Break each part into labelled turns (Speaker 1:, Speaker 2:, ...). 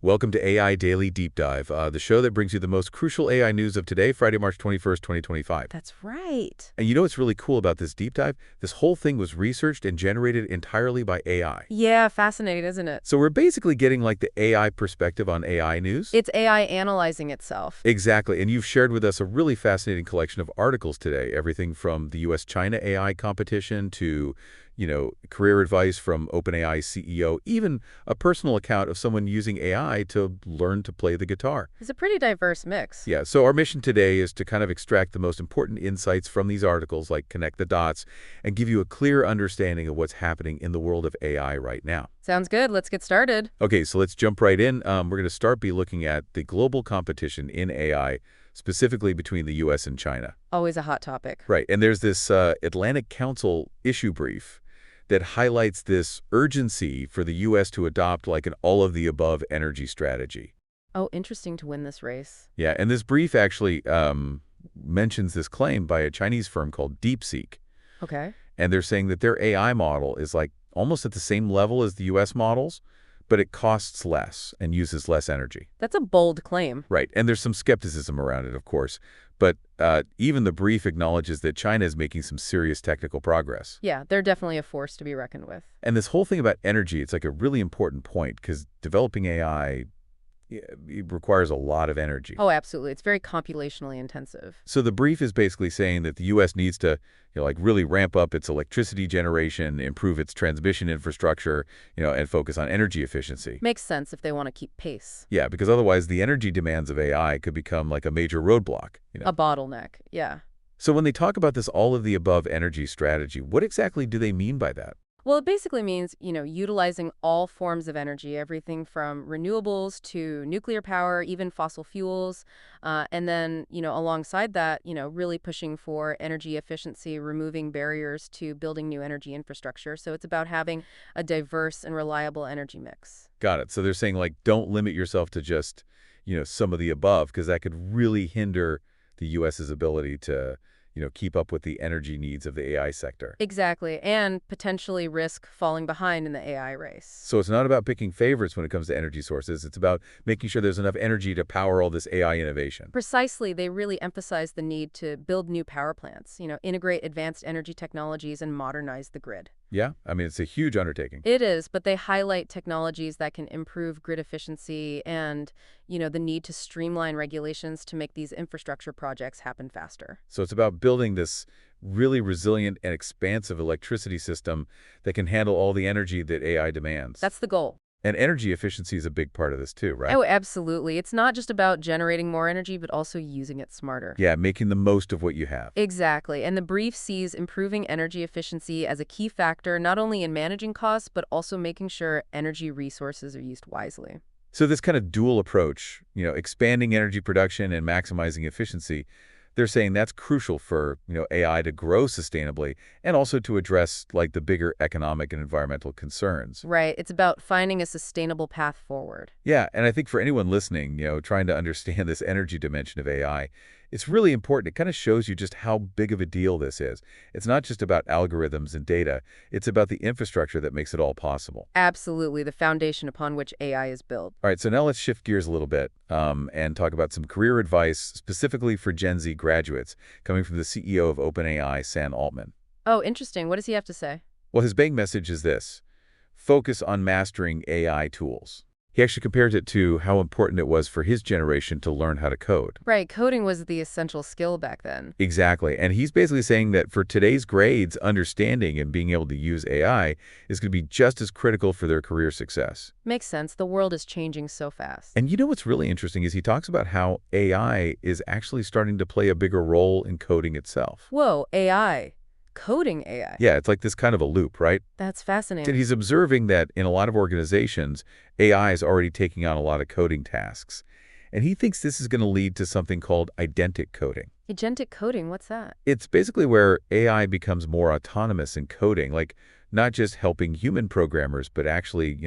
Speaker 1: Welcome to AI Daily Deep Dive, the show that brings you the most crucial AI news of today, Friday, March 21st, 2025.
Speaker 2: That's right.
Speaker 1: And you know what's really cool about this deep dive? This whole thing was researched and generated entirely by AI.
Speaker 2: Yeah, fascinating, isn't it?
Speaker 1: So we're basically getting like the AI perspective on AI news.
Speaker 2: It's AI analyzing itself.
Speaker 1: Exactly, and you've shared with us a really fascinating collection of articles today, everything from the US-China AI competition to, career advice from OpenAI CEO, even a personal account of someone using AI to learn to play the guitar.
Speaker 2: It's a pretty diverse mix.
Speaker 1: Yeah, so our mission today is to kind of extract the most important insights from these articles, like connect the dots, and give you a clear understanding of what's happening in the world of AI right now.
Speaker 2: Sounds good. Let's get started.
Speaker 1: Okay, so let's jump right in. We're going to start by looking at the global competition in AI, specifically between the U.S. and China.
Speaker 2: Always a hot topic.
Speaker 1: Right, and there's this Atlantic Council issue brief that highlights this urgency for the U.S. to adopt like an all-of-the-above energy strategy.
Speaker 2: Oh, interesting to win this race.
Speaker 1: Yeah, and this brief actually mentions this claim by a Chinese firm called DeepSeek.
Speaker 2: Okay.
Speaker 1: And they're saying that their AI model is like almost at the same level as the U.S. models, but it costs less and uses less energy.
Speaker 2: That's a bold claim.
Speaker 1: Right, and there's some skepticism around it, of course. But even the brief acknowledges that China is making some serious technical progress.
Speaker 2: Yeah, they're definitely a force to be reckoned with.
Speaker 1: And this whole thing about energy, it's like a really important point because developing AI it requires a lot of energy.
Speaker 2: Oh, absolutely. It's very computationally intensive.
Speaker 1: So the brief is basically saying that the U.S. needs to really ramp up its electricity generation, improve its transmission infrastructure, and focus on energy efficiency.
Speaker 2: Makes sense if they want to keep pace.
Speaker 1: Yeah, because otherwise the energy demands of AI could become like a major roadblock.
Speaker 2: A bottleneck, yeah.
Speaker 1: So when they talk about this all-of-the-above energy strategy, what exactly do they mean by that?
Speaker 2: Well, it basically means, utilizing all forms of energy, everything from renewables to nuclear power, even fossil fuels. And then, alongside that, really pushing for energy efficiency, removing barriers to building new energy infrastructure. So it's about having a diverse and reliable energy mix.
Speaker 1: Got it. So they're saying, like, don't limit yourself to just, some of the above, because that could really hinder the U.S.'s ability to keep up with the energy needs of the AI sector.
Speaker 2: Exactly, and potentially risk falling behind in the AI race.
Speaker 1: So it's not about picking favorites when it comes to energy sources. It's about making sure there's enough energy to power all this AI innovation.
Speaker 2: Precisely, they really emphasize the need to build new power plants, integrate advanced energy technologies and modernize the grid.
Speaker 1: Yeah, I mean, it's a huge undertaking.
Speaker 2: It is, but they highlight technologies that can improve grid efficiency and, the need to streamline regulations to make these infrastructure projects happen faster.
Speaker 1: So it's about building this really resilient and expansive electricity system that can handle all the energy that AI demands.
Speaker 2: That's the goal.
Speaker 1: And energy efficiency is a big part of this too, right?
Speaker 2: Oh, absolutely. It's not just about generating more energy, but also using it smarter.
Speaker 1: Yeah, making the most of what you have.
Speaker 2: Exactly. And the brief sees improving energy efficiency as a key factor, not only in managing costs, but also making sure energy resources are used wisely.
Speaker 1: So this kind of dual approach, expanding energy production and maximizing efficiency, they're saying that's crucial for, AI to grow sustainably and also to address like the bigger economic and environmental concerns.
Speaker 2: Right. It's about finding a sustainable path forward.
Speaker 1: Yeah, and I think for anyone listening, trying to understand this energy dimension of AI, it's really important. It kind of shows you just how big of a deal this is. It's not just about algorithms and data. It's about the infrastructure that makes it all possible.
Speaker 2: Absolutely, the foundation upon which AI is built.
Speaker 1: All right, so now let's shift gears a little bit and talk about some career advice specifically for Gen Z graduates coming from the CEO of OpenAI, Sam Altman.
Speaker 2: Oh, interesting. What does he have to say?
Speaker 1: Well, his big message is this: focus on mastering AI tools. He actually compared it to how important it was for his generation to learn how to code.
Speaker 2: Right, coding was the essential skill back then.
Speaker 1: Exactly. And he's basically saying that for today's grades, understanding and being able to use AI is going to be just as critical for their career success.
Speaker 2: Makes sense. The world is changing so fast.
Speaker 1: And what's really interesting is he talks about how AI is actually starting to play a bigger role in coding itself.
Speaker 2: Whoa, AI. Coding AI.
Speaker 1: Yeah, it's like this kind of a loop, right?
Speaker 2: That's fascinating.
Speaker 1: And he's observing that in a lot of organizations, AI is already taking on a lot of coding tasks. And he thinks this is going to lead to something called agentic coding.
Speaker 2: Agentic coding, what's that?
Speaker 1: It's basically where AI becomes more autonomous in coding, like not just helping human programmers, but actually,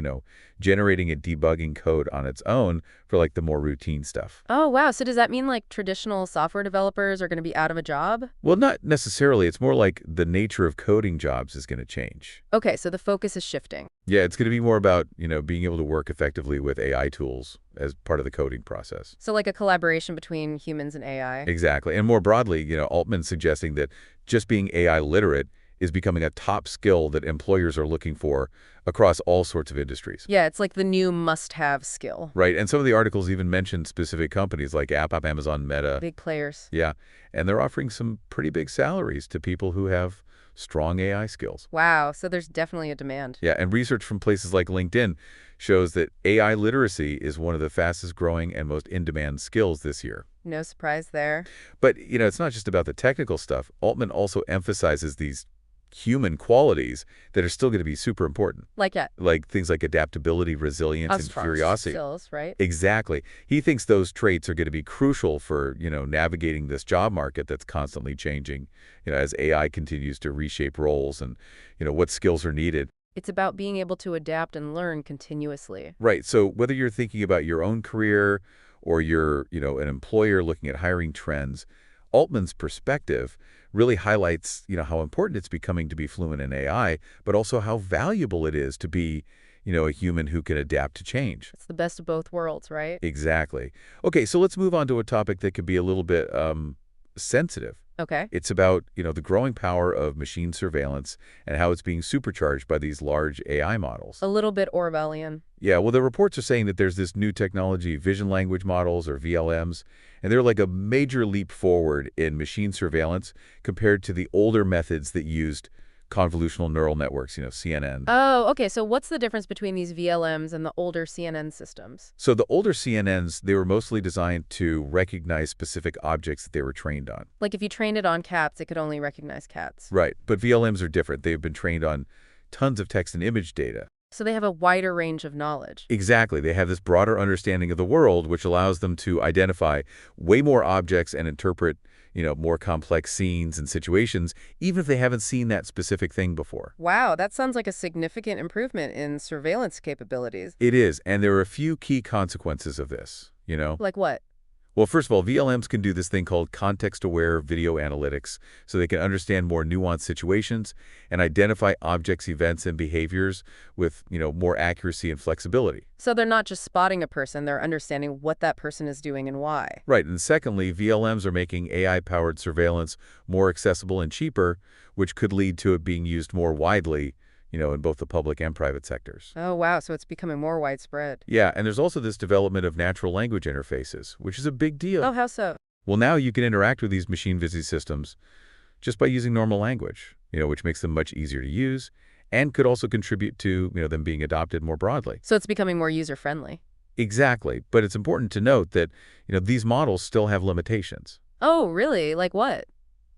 Speaker 1: generating and debugging code on its own for like the more routine stuff.
Speaker 2: Oh, wow. So does that mean like traditional software developers are going to be out of a job?
Speaker 1: Well, not necessarily. It's more like the nature of coding jobs is going to change.
Speaker 2: Okay, so the focus is shifting.
Speaker 1: Yeah, it's going to be more about, being able to work effectively with AI tools as part of the coding process.
Speaker 2: So like a collaboration between humans and AI.
Speaker 1: Exactly. And more broadly, Altman's suggesting that just being AI literate is becoming a top skill that employers are looking for across all sorts of industries.
Speaker 2: Yeah, it's like the new must-have skill.
Speaker 1: Right. And some of the articles even mention specific companies like Apple, Amazon, Meta.
Speaker 2: Big players.
Speaker 1: Yeah. And they're offering some pretty big salaries to people who have strong AI skills.
Speaker 2: Wow, so there's definitely a demand.
Speaker 1: Yeah, and research from places like LinkedIn shows that AI literacy is one of the fastest growing and most in-demand skills this year.
Speaker 2: No surprise there.
Speaker 1: But, it's not just about the technical stuff. Altman also emphasizes these human qualities that are still going to be super important.
Speaker 2: Like yeah,
Speaker 1: Like things like adaptability, resilience, and curiosity.
Speaker 2: skills, right?
Speaker 1: Exactly. He thinks those traits are going to be crucial for, navigating this job market that's constantly changing, as AI continues to reshape roles and, what skills are needed.
Speaker 2: It's about being able to adapt and learn continuously.
Speaker 1: Right. So whether you're thinking about your own career or you're, an employer looking at hiring trends, Altman's perspective really highlights, how important it's becoming to be fluent in AI, but also how valuable it is to be, a human who can adapt to change.
Speaker 2: It's the best of both worlds, right?
Speaker 1: Exactly. Okay, so let's move on to a topic that could be a little bit sensitive.
Speaker 2: Okay.
Speaker 1: It's about, the growing power of machine surveillance and how it's being supercharged by these large AI models.
Speaker 2: A little bit Orwellian.
Speaker 1: Yeah, well, the reports are saying that there's this new technology, vision language models, or VLMs, and they're like a major leap forward in machine surveillance compared to the older methods that used convolutional neural networks, CNN.
Speaker 2: Oh, okay. So what's the difference between these VLMs and the older CNN systems?
Speaker 1: So the older CNNs, they were mostly designed to recognize specific objects that they were trained on.
Speaker 2: Like if you trained it on cats, it could only recognize cats.
Speaker 1: Right, but VLMs are different. They've been trained on tons of text and image data.
Speaker 2: So they have a wider range of knowledge.
Speaker 1: Exactly. They have this broader understanding of the world, which allows them to identify way more objects and interpret, more complex scenes and situations, even if they haven't seen that specific thing before.
Speaker 2: Wow, that sounds like a significant improvement in surveillance capabilities.
Speaker 1: It is, and there are a few key consequences of this,
Speaker 2: Like what?
Speaker 1: Well, first of all, VLMs can do this thing called context-aware video analytics, so they can understand more nuanced situations and identify objects, events, and behaviors with, more accuracy and flexibility.
Speaker 2: So they're not just spotting a person, they're understanding what that person is doing and why.
Speaker 1: Right, and secondly, VLMs are making AI-powered surveillance more accessible and cheaper, which could lead to it being used more widely, in both the public and private sectors.
Speaker 2: Oh, wow, so it's becoming more widespread.
Speaker 1: Yeah, and there's also this development of natural language interfaces, which is a big deal.
Speaker 2: Oh, how so?
Speaker 1: Well, now you can interact with these machine vision systems just by using normal language, which makes them much easier to use and could also contribute to, them being adopted more broadly.
Speaker 2: So it's becoming more user-friendly.
Speaker 1: Exactly, but it's important to note that, these models still have limitations.
Speaker 2: Oh, really? Like what?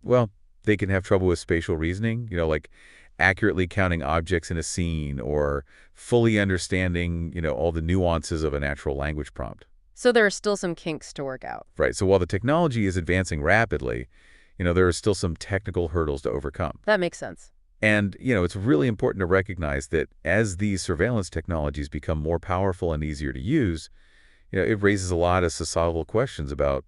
Speaker 1: Well, they can have trouble with spatial reasoning, like accurately counting objects in a scene or fully understanding, all the nuances of a natural language prompt.
Speaker 2: So there are still some kinks to work out.
Speaker 1: Right. So while the technology is advancing rapidly, there are still some technical hurdles to overcome.
Speaker 2: That makes sense.
Speaker 1: And, it's really important to recognize that as these surveillance technologies become more powerful and easier to use, it raises a lot of societal questions about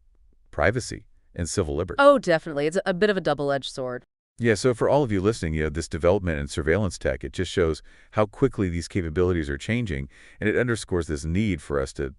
Speaker 1: privacy and civil liberty.
Speaker 2: Oh, definitely. It's a bit of a double-edged sword.
Speaker 1: Yeah, so for all of you listening, this development in surveillance tech, it just shows how quickly these capabilities are changing, and it underscores this need for us to,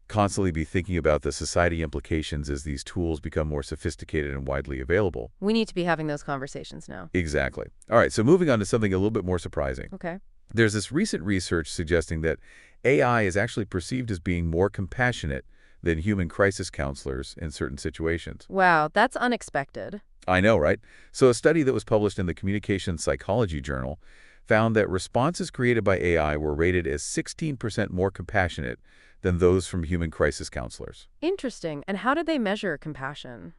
Speaker 1: constantly be thinking about the society implications as these tools become more sophisticated and widely available.
Speaker 2: We need to be having those conversations now.
Speaker 1: Exactly. All right, so moving on to something a little bit more surprising.
Speaker 2: Okay.
Speaker 1: There's this recent research suggesting that AI is actually perceived as being more compassionate than human crisis counselors in certain situations.
Speaker 2: Wow, that's unexpected.
Speaker 1: I know, right? So a study that was published in the Communication Psychology Journal found that responses created by AI were rated as 16% more compassionate than those from human crisis counselors.
Speaker 2: Interesting. And how did they measure compassion?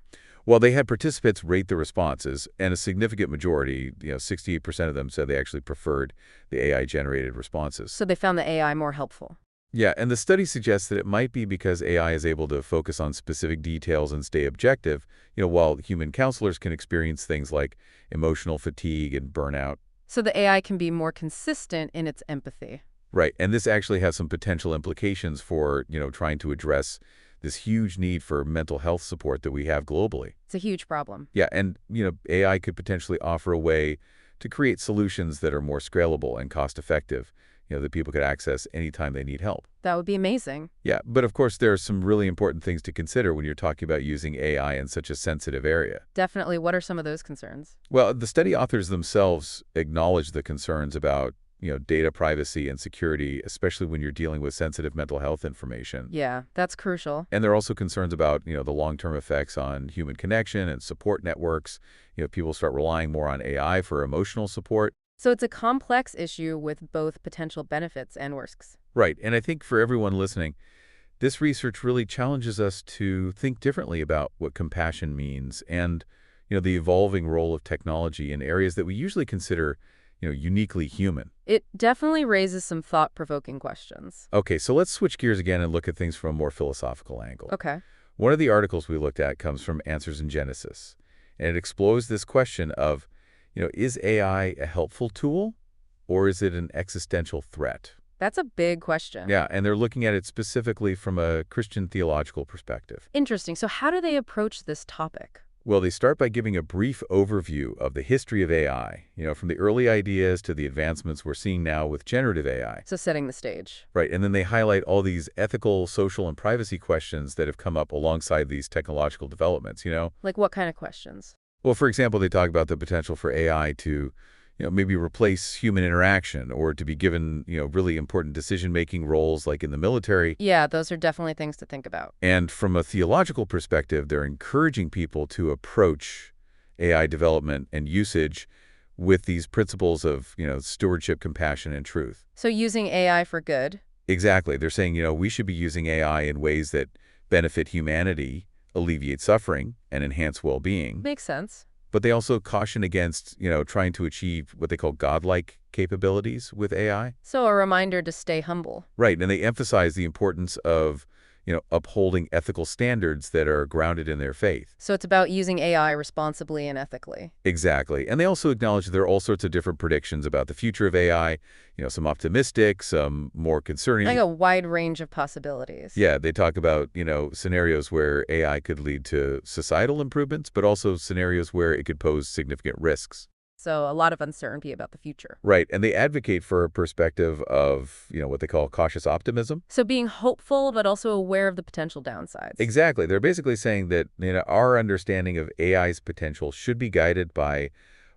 Speaker 1: Well, they had participants rate the responses, and a significant majority, 68% of them said they actually preferred the AI-generated responses.
Speaker 2: So they found the AI more helpful.
Speaker 1: Yeah, and the study suggests that it might be because AI is able to focus on specific details and stay objective, while human counselors can experience things like emotional fatigue and burnout.
Speaker 2: So the AI can be more consistent in its empathy.
Speaker 1: Right, and this actually has some potential implications for, trying to address this huge need for mental health support that we have globally.
Speaker 2: It's a huge problem.
Speaker 1: Yeah, and, AI could potentially offer a way to create solutions that are more scalable and cost-effective, that people could access anytime they need help.
Speaker 2: That would be amazing.
Speaker 1: Yeah, but of course, there are some really important things to consider when you're talking about using AI in such a sensitive area.
Speaker 2: Definitely. What are some of those concerns?
Speaker 1: Well, the study authors themselves acknowledge the concerns about, data privacy and security, especially when you're dealing with sensitive mental health information.
Speaker 2: Yeah, that's crucial.
Speaker 1: And there are also concerns about, the long-term effects on human connection and support networks. People start relying more on AI for emotional support.
Speaker 2: So it's a complex issue with both potential benefits and risks.
Speaker 1: Right. And I think for everyone listening, this research really challenges us to think differently about what compassion means and, the evolving role of technology in areas that we usually consider, uniquely human.
Speaker 2: It definitely raises some thought-provoking questions.
Speaker 1: Okay, so let's switch gears again and look at things from a more philosophical angle.
Speaker 2: Okay.
Speaker 1: One of the articles we looked at comes from Answers in Genesis, and it explores this question of, is AI a helpful tool or is it an existential threat?
Speaker 2: That's a big question.
Speaker 1: Yeah, and they're looking at it specifically from a Christian theological perspective.
Speaker 2: Interesting. So how do they approach this topic?
Speaker 1: Well, they start by giving a brief overview of the history of AI, from the early ideas to the advancements we're seeing now with generative AI.
Speaker 2: So setting the stage.
Speaker 1: Right, and then they highlight all these ethical, social, and privacy questions that have come up alongside these technological developments.
Speaker 2: Like what kind of questions?
Speaker 1: Well, for example, they talk about the potential for AI to, maybe replace human interaction or to be given, really important decision-making roles like in the military.
Speaker 2: Yeah, those are definitely things to think about.
Speaker 1: And from a theological perspective, they're encouraging people to approach AI development and usage with these principles of, stewardship, compassion, and truth.
Speaker 2: So using AI for good.
Speaker 1: Exactly. They're saying, we should be using AI in ways that benefit humanity, alleviate suffering, and enhance well-being.
Speaker 2: Makes sense.
Speaker 1: But they also caution against, trying to achieve what they call godlike capabilities with AI.
Speaker 2: So a reminder to stay humble.
Speaker 1: Right, and they emphasize the importance of, upholding ethical standards that are grounded in their faith.
Speaker 2: So it's about using AI responsibly and ethically.
Speaker 1: Exactly. And they also acknowledge there are all sorts of different predictions about the future of AI, some optimistic, some more concerning.
Speaker 2: Like a wide range of possibilities.
Speaker 1: Yeah, they talk about, scenarios where AI could lead to societal improvements, but also scenarios where it could pose significant risks.
Speaker 2: So a lot of uncertainty about the future.
Speaker 1: Right, and they advocate for a perspective of, what they call cautious optimism.
Speaker 2: So being hopeful, but also aware of the potential downsides.
Speaker 1: Exactly. They're basically saying that, our understanding of AI's potential should be guided by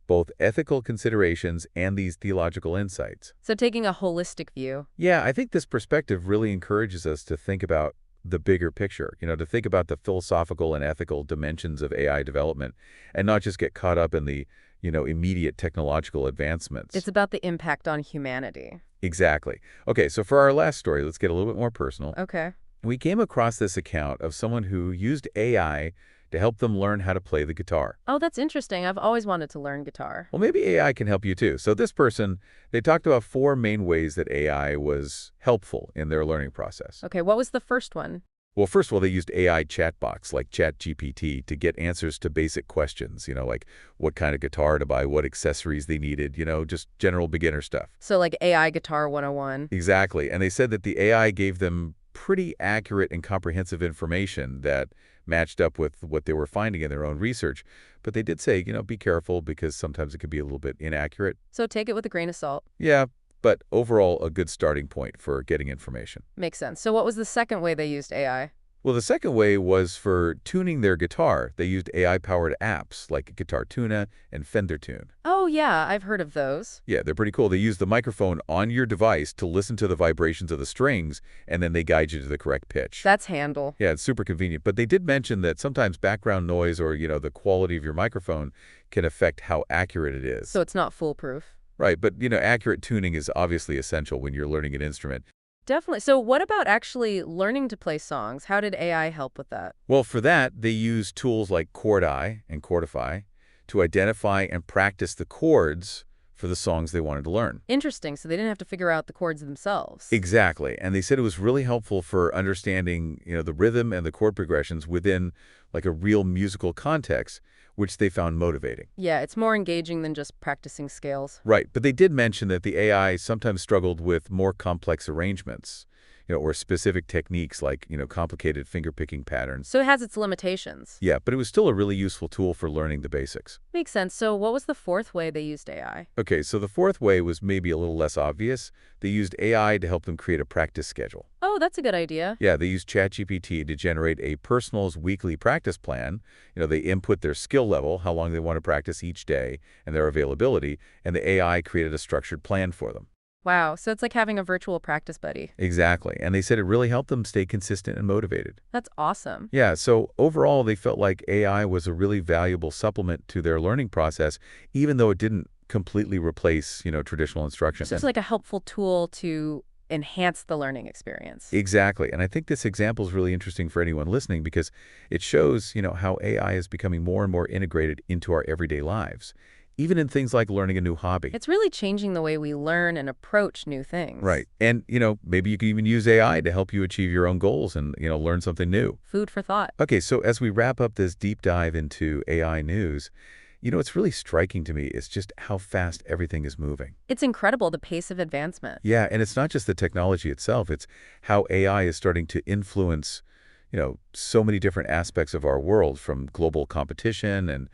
Speaker 1: both ethical considerations and these theological insights.
Speaker 2: So taking a holistic view.
Speaker 1: Yeah, I think this perspective really encourages us to think about the bigger picture, to think about the philosophical and ethical dimensions of AI development and not just get caught up in the, immediate technological advancements.
Speaker 2: It's about the impact on humanity.
Speaker 1: Exactly. Okay, so for our last story, let's get a little bit more personal.
Speaker 2: Okay.
Speaker 1: We came across this account of someone who used AI to help them learn how to play the guitar.
Speaker 2: Oh, that's interesting. I've always wanted to learn guitar.
Speaker 1: Well, maybe AI can help you too. So this person, they talked about 4 main ways that AI was helpful in their learning process.
Speaker 2: Okay, what was the first one?
Speaker 1: Well, first of all, they used AI chatbots like ChatGPT to get answers to basic questions, like what kind of guitar to buy, what accessories they needed, just general beginner stuff.
Speaker 2: So like AI Guitar 101.
Speaker 1: Exactly. And they said that the AI gave them pretty accurate and comprehensive information that matched up with what they were finding in their own research. But they did say, be careful because sometimes it could be a little bit inaccurate.
Speaker 2: So take it with a grain of salt.
Speaker 1: Yeah, but overall a good starting point for getting information.
Speaker 2: Makes sense. So what was the second way they used AI?
Speaker 1: Well, the second way was for tuning their guitar. They used AI-powered apps like Guitar Tuna and Fender Tune.
Speaker 2: Oh, yeah, I've heard of those.
Speaker 1: Yeah, they're pretty cool. They use the microphone on your device to listen to the vibrations of the strings, and then they guide you to the correct pitch.
Speaker 2: That's handle.
Speaker 1: Yeah, it's super convenient. But they did mention that sometimes background noise or, the quality of your microphone can affect how accurate it is.
Speaker 2: So it's not foolproof.
Speaker 1: Right, but, accurate tuning is obviously essential when you're learning an instrument.
Speaker 2: Definitely. So what about actually learning to play songs? How did AI help with that?
Speaker 1: Well, for that, they use tools like Chordify and Chordify to identify and practice the chords for the songs they wanted to learn.
Speaker 2: Interesting. So they didn't have to figure out the chords themselves.
Speaker 1: Exactly. And they said it was really helpful for understanding, the rhythm and the chord progressions within like a real musical context, which they found motivating.
Speaker 2: Yeah, it's more engaging than just practicing scales.
Speaker 1: Right. But they did mention that the AI sometimes struggled with more complex arrangements, or specific techniques like, complicated finger-picking patterns.
Speaker 2: So it has its limitations.
Speaker 1: Yeah, but it was still a really useful tool for learning the basics.
Speaker 2: Makes sense. So what was the fourth way they used AI?
Speaker 1: Okay, so the fourth way was maybe a little less obvious. They used AI to help them create a practice schedule.
Speaker 2: Oh, that's a good idea.
Speaker 1: Yeah, they used ChatGPT to generate a personalized weekly practice plan. They input their skill level, how long they want to practice each day, and their availability, and the AI created a structured plan for them.
Speaker 2: Wow, so it's like having a virtual practice buddy.
Speaker 1: Exactly, and they said it really helped them stay consistent and motivated.
Speaker 2: That's awesome.
Speaker 1: Yeah, so overall, they felt like AI was a really valuable supplement to their learning process, even though it didn't completely replace, traditional instruction.
Speaker 2: So it's like a helpful tool to enhance the learning experience.
Speaker 1: Exactly. And I think this example is really interesting for anyone listening because it shows, how AI is becoming more and more integrated into our everyday lives, even in things like learning a new hobby.
Speaker 2: It's really changing the way we learn and approach new things.
Speaker 1: Right. And, maybe you can even use AI to help you achieve your own goals and, learn something new.
Speaker 2: Food for thought.
Speaker 1: Okay, so as we wrap up this deep dive into AI news, what's really striking to me is just how fast everything is moving.
Speaker 2: It's incredible, the pace of advancement.
Speaker 1: Yeah, and it's not just the technology itself, it's how AI is starting to influence, so many different aspects of our world, from global competition and,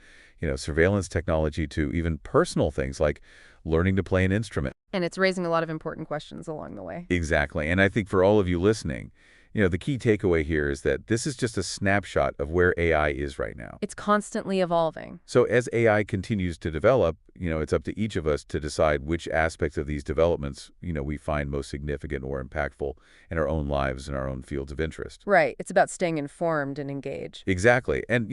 Speaker 1: surveillance technology to even personal things like learning to play an instrument.
Speaker 2: And it's raising a lot of important questions along the way.
Speaker 1: Exactly. And I think for all of you listening, the key takeaway here is that this is just a snapshot of where AI is right now.
Speaker 2: It's constantly evolving.
Speaker 1: So as AI continues to develop, it's up to each of us to decide which aspects of these developments, we find most significant or impactful in our own lives and our own fields of interest.
Speaker 2: Right. It's about staying informed and engaged.
Speaker 1: Exactly. And,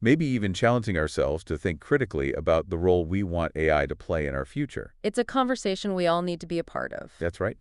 Speaker 1: maybe even challenging ourselves to think critically about the role we want AI to play in our future.
Speaker 2: It's a conversation we all need to be a part of.
Speaker 1: That's right.